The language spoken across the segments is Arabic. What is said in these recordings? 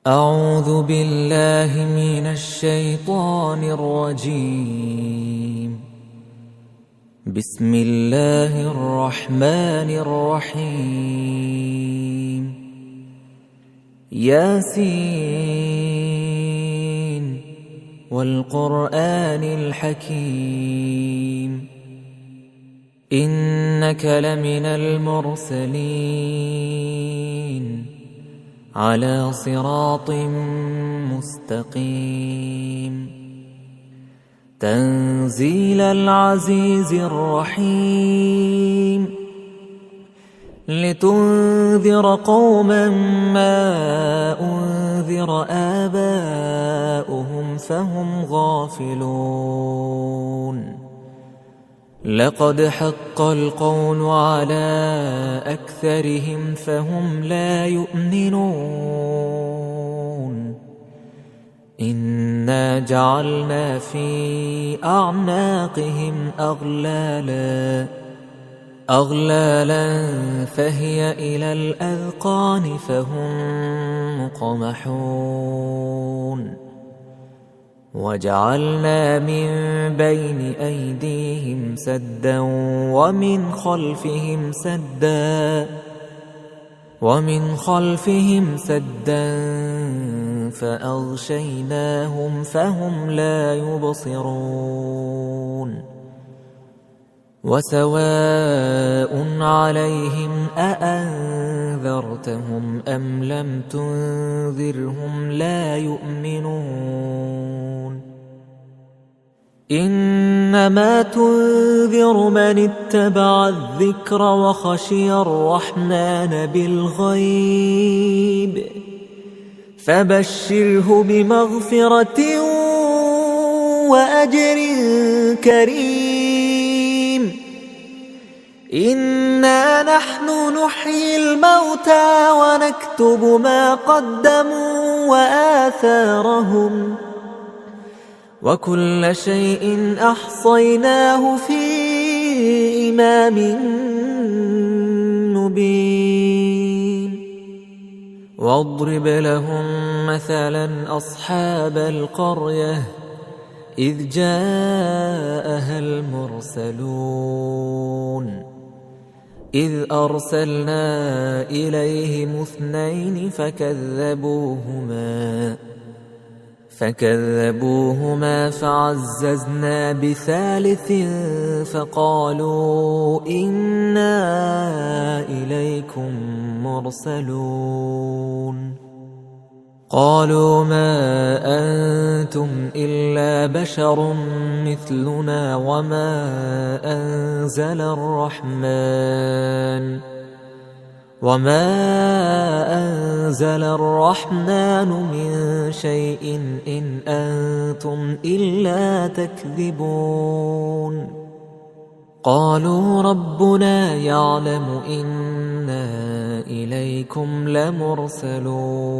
أعوذ بالله من الشيطان الرجيم. بسم الله الرحمن الرحيم. ياسين والقرآن الحكيم إنك لمن المرسلين على صراط مستقيم تنزيل العزيز الرحيم لتنذر قوما ما أنذر آباؤهم فهم غافلون لقد حق القول على أكثرهم فهم لا يؤمنون إنا جعلنا في أعناقهم أغلالا فهي إلى الأذقان فهم مقمحون وجعلنا من بين أيديهم سدا ومن خلفهم سدا فأغشيناهم فهم لا يبصرون وسواء عليهم أأنذرتهم أم لم تنذرهم لا يؤمنون إنما تنذر من اتبع الذكر وخشي الرحمن بالغيب فبشره بمغفرة وأجر كريم إنا نحن نحيي الموتى ونكتب ما قدموا وآثارهم وكل شيء أحصيناه في إمام مبين واضرب لهم مثلا أصحاب القرية إذ جاءها المرسلون إذ أرسلنا إليهم 2 فكذبوهما فعززنا بثالث فقالوا إنا إليكم مرسلون قالوا ما أنتم إلا بشر مثلنا وما أنزل الرحمن من شيء إن أنتم إلا تكذبون قالوا ربنا يعلم إنا إليكم لمرسلون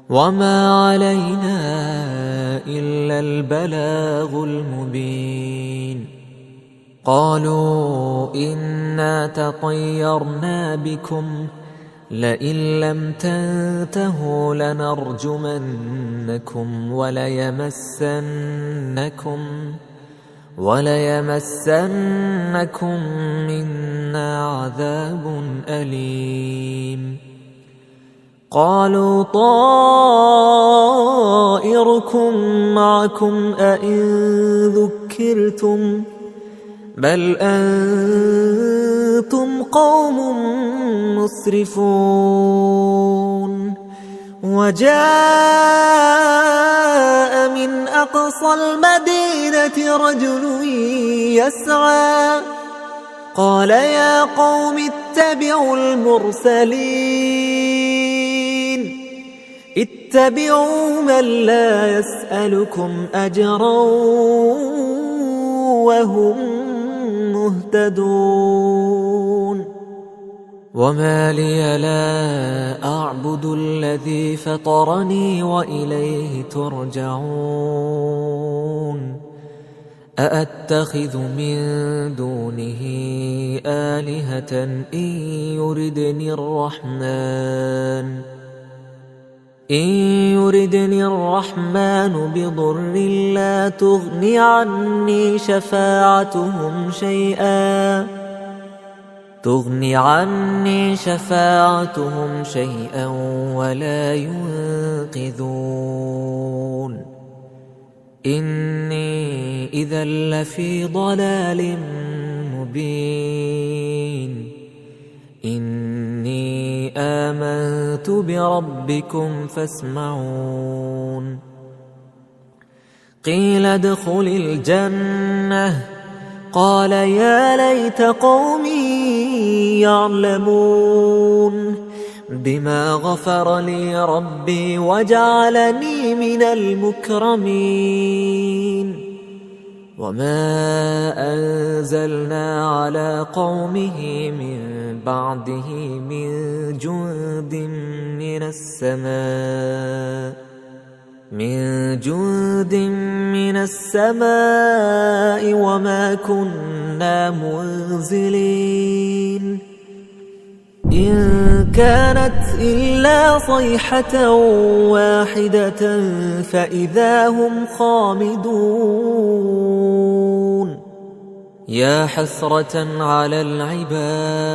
وما علينا إلا البلاغ المبين قالوا إنا تطيرنا بكم لئن لم تنتهوا لنرجمنكم وليمسنكم منا عذاب أليم قالوا طائركم معكم أئن ذكرتم بل أنتم قوم مسرفون وجاء من أقصى المدينة رجل يسعى قال يا قوم اتبعوا اتبعوا من لا يسألكم أجرا وهم مهتدون وما لي لا أعبد الذي فطرني وإليه ترجعون أأتخذ من دونه آلهة إن يردني الرحمن إن يردني الرحمن بضر لا تغن عني شفاعتهم شيئا ولا ينقذون. إني إذا لفي ضلال مبين. إني آمنت بربكم فاسمعون. قيل ادخل الجنة قال يا ليت قومي يعلمون بما غفر لي ربي وجعلني من المكرمين. وما أنزلنا على قومه من بعده من جند من السماء وما كنا منزلين. إن كانت إلا صيحة واحدة فإذا هم خامدون. يا حسرة على العباد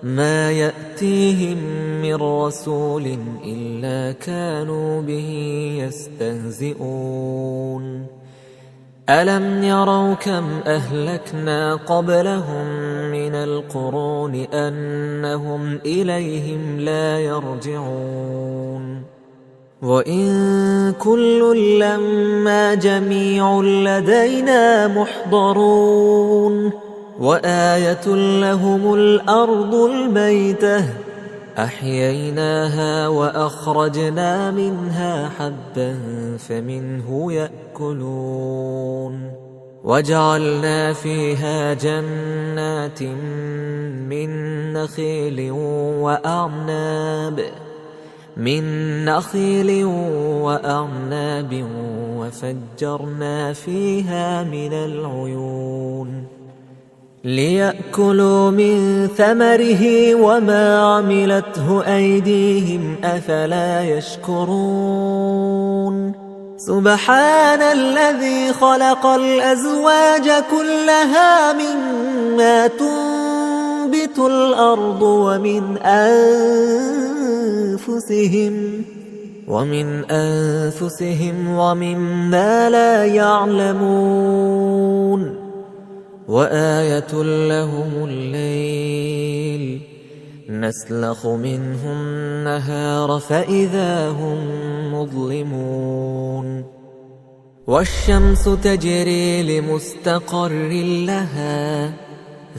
ما يأتيهم من رسول إلا كانوا به يستهزئون. ألم يروا كم أهلكنا قبلهم من القرون أنهم إليهم لا يرجعون. وإن كل لما جميع لدينا محضرون. وآية لهم الأرض الميتة أحييناها وأخرجنا منها حبا فمنه يأكلون. وجعلنا فيها جنات من نخيل وأعناب وفجرنا فيها من العيون ليأكلوا من ثمره وما عملته أيديهم أفلا يشكرون. سبحان الذي خلق الأزواج كلها مما تنبت الأرض ومن أنفسهم ومما لا يعلمون. وآية لهم الليل نسلخ منه النهار فإذا هم مظلمون. والشمس تجري لمستقر لها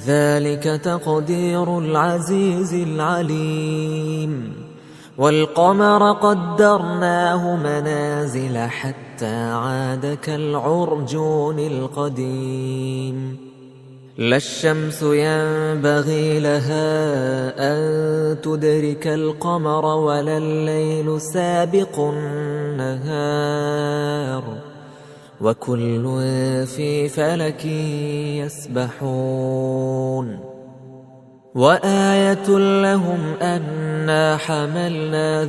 ذلك تقدير العزيز العليم. والقمر قدرناه منازل حتى عاد كالعرجون القديم. لا الشمس ينبغي لها أن تدرك القمر ولا الليل سابق النهار وكل في فلك يسبحون. وآية لهم أنا حملنا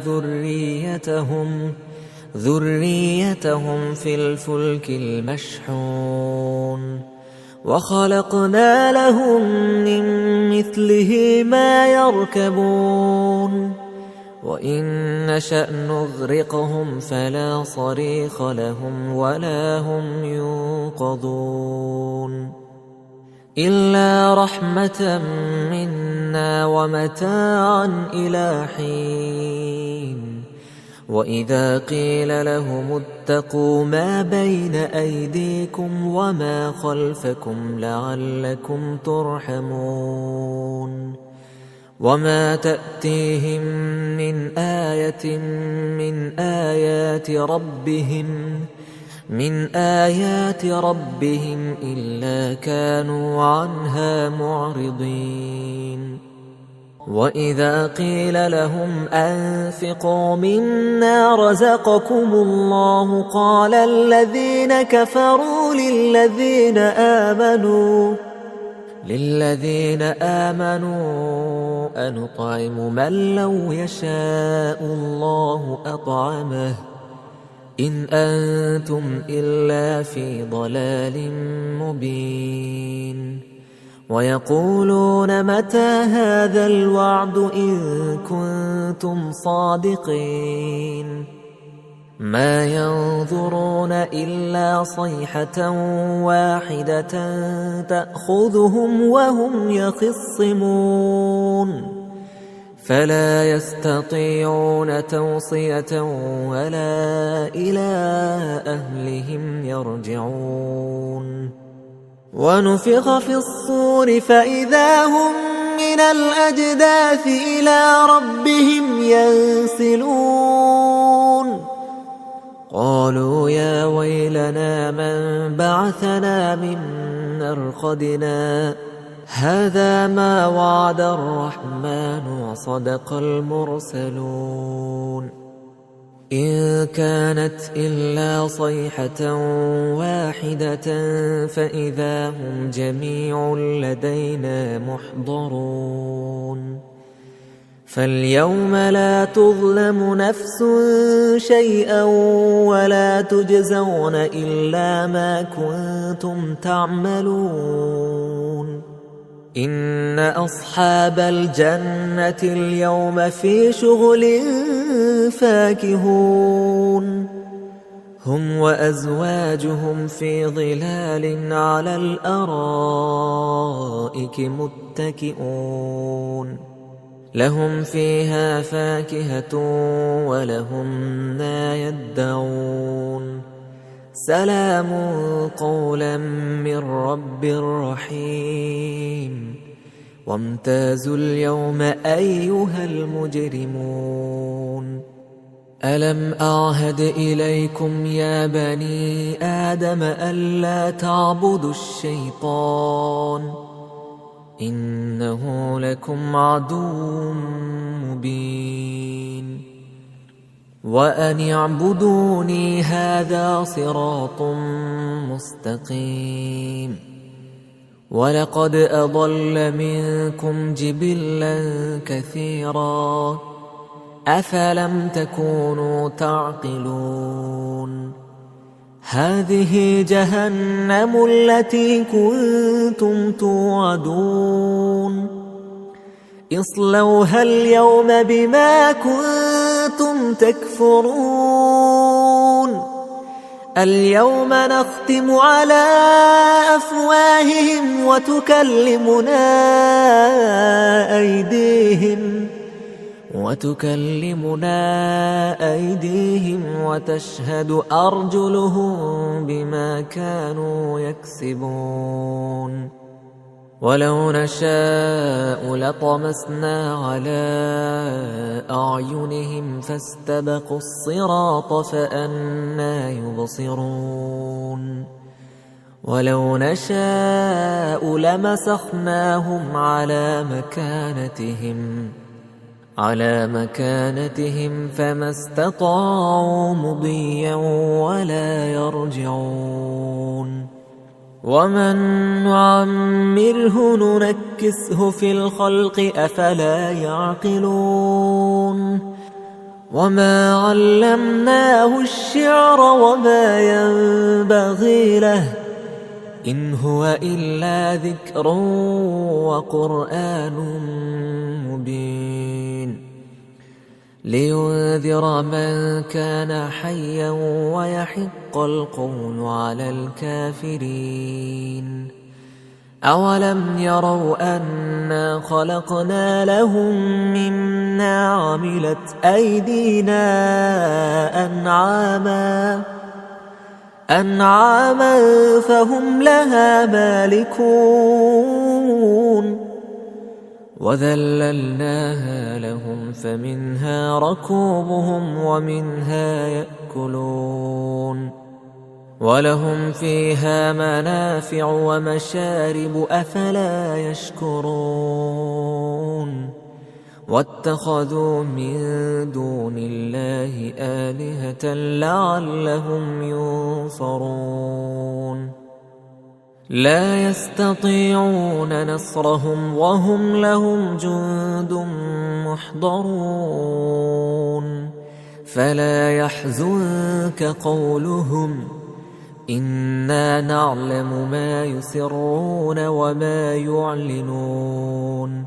ذريتهم في الفلك المشحون وخلقنا لهم من مثله ما يركبون. وإن نشأ نغرقهم فلا صريخ لهم ولا هم ينقذون إلا رحمة منا ومتاعا إلى حين. وإذا قيل لهم اتقوا ما بين أيديكم وما خلفكم لعلكم ترحمون. وما تأتيهم من آية من آيات ربهم إلا كانوا عنها معرضين. وإذا قيل لهم أنفقوا مما رزقكم الله قال الذين كفروا للذين آمنوا للذين آمنوا أنطعم من لو يشاء الله أطعمه إن أنتم إلا في ضلال مبين ويقولون متى هذا الوعد إن كنتم صادقين ما ينظرون إلا صيحة واحدة تأخذهم وهم يخصمون فلا يستطيعون توصية ولا إلى أهلهم يرجعون ونفخ في الصور فإذا هم من الأجداث إلى ربهم ينسلون قالوا يا ويلنا من بعثنا من مرقدنا هذا ما وعد الرحمن وصدق المرسلون إن كانت إلا صيحة واحدة فإذا هم جميع لدينا محضرون فاليوم لا تظلم نفس شيئا ولا تجزون إلا ما كنتم تعملون إن أصحاب الجنة اليوم في شغل فاكهون هم وأزواجهم في ظلال على الأرائك متكئون لهم فيها فاكهة ولهم ما يدعون سلام قولا من رب رحيم وامتازوا اليوم أيها المجرمون ألم أعهد إليكم يا بني آدم ألا تعبدوا الشيطان إنه لكم عدو مبين وأن اعبدوني هذا صراط مستقيم ولقد أضل منكم جبلا كثيرا أفلم تكونوا تعقلون هذه جهنم التي كنتم توعدون اصلوها اليوم بما كنتم تكفرون اليوم نختم على أفواههم وتكلمنا أيديهم وتشهد أرجلهم بما كانوا يكسبون ولو نشاء لطمسنا على أعينهم فاستبقوا الصراط فأنى يبصرون ولو نشاء لمسخناهم على مكانتهم فما استطاعوا مضيا ولا يرجعون ومن نعمره ننكسه في الخلق أفلا يعقلون وما علمناه الشعر وما ينبغي له إن هو إلا ذكر وقرآن مبين لينذر من كان حيا ويحق القول على الكافرين أولم يروا أنا خلقنا لهم مما عملت أيدينا أنعاما فهم لها مالكون وذللناها لهم فمنها ركوبهم ومنها يأكلون ولهم فيها منافع ومشارب أفلا يشكرون واتخذوا من دون الله آلهة لعلهم ينصرون لا يستطيعون نصرهم وهم لهم جند محضرون فلا يحزنك قولهم إنا نعلم ما يسرون وما يعلنون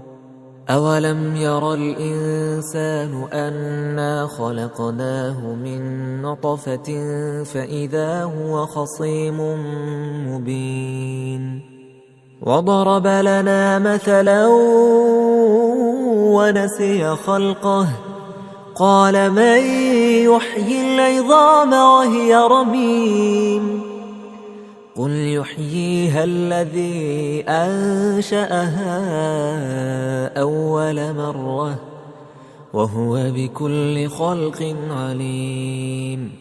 أولم ير الإنسان أنا خلقناه من نطفة فإذا هو خصيم مبين وضرب لنا مثلا ونسي خلقه قال من يحيي العظام وهي رميم قل يحييها الذي أنشأها أول مرة وهو بكل خلق عليم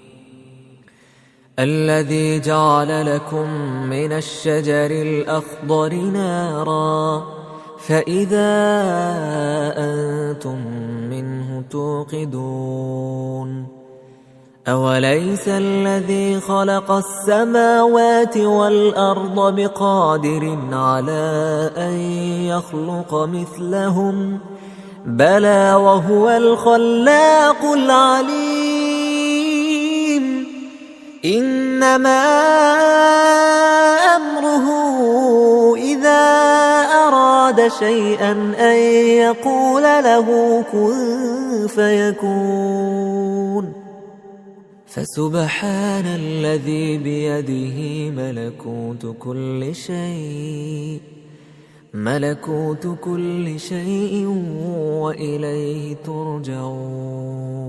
الذي جعل لكم من الشجر الأخضر نارا فإذا أنتم منه توقدون أوليس الذي خلق السماوات والأرض بقادر على أن يخلق مثلهم بلى وهو الخلاق العليم إنما أمره إذا أراد شيئا أن يقول له كن فيكون فسبحان الذي بيده ملكوت كل شيء وإليه ترجعون